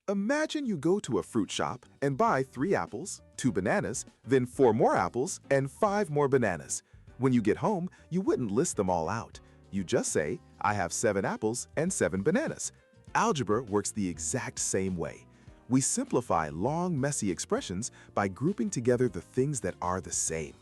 Imagine you go to a fruit shop and buy 3 apples, 2 bananas, then 4 more apples, and 5 more bananas. When you get home, you wouldn't list them all out. You just say, I have 7 apples and 7 bananas. Algebra works the exact same way. We simplify long, messy expressions by grouping together the things that are the same.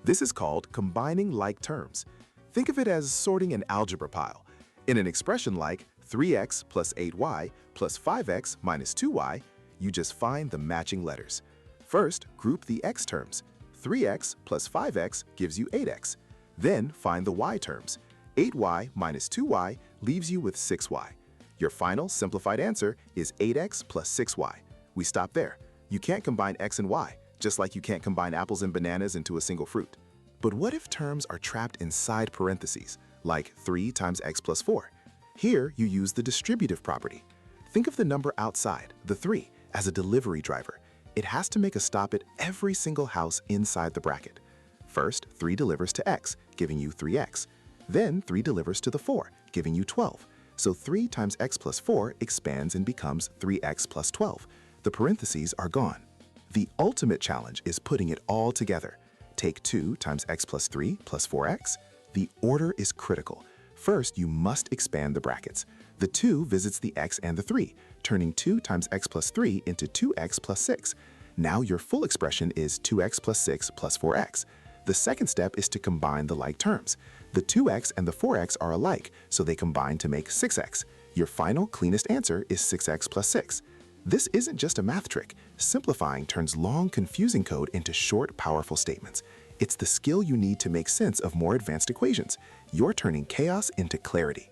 This is called combining like terms. Think of it as sorting an algebra pile. In an expression like 3x plus 8y plus 5x minus 2y, you just find the matching letters. First, group the x terms. 3x plus 5x gives you 8x. Then find the y terms. 8y minus 2y leaves you with 6y. Your final simplified answer is 8x plus 6y. We stop there. You can't combine x and y, just like you can't combine apples and bananas into a single fruit. But what if terms are trapped inside parentheses, like 3 times x plus 4? Here, you use the distributive property. Think of the number outside, the 3, as a delivery driver. It has to make a stop at every single house inside the bracket. First, 3 delivers to x, giving you 3x. Then 3 delivers to the 4, giving you 12. So 3 times x plus 4 expands and becomes 3x plus 12. The parentheses are gone. The ultimate challenge is putting it all together. Take 2 times x plus 3 plus 4x. The order is critical. First, you must expand the brackets. The 2 visits the x and the 3, turning 2 times x plus 3 into 2x plus 6. Now your full expression is 2x plus 6 plus 4x. The second step is to combine the like terms. The 2x and the 4x are alike, so they combine to make 6x. Your final, cleanest answer is 6x plus 6. This isn't just a math trick. Simplifying turns long, confusing code into short, powerful statements. It's the skill you need to make sense of more advanced equations. You're turning chaos into clarity.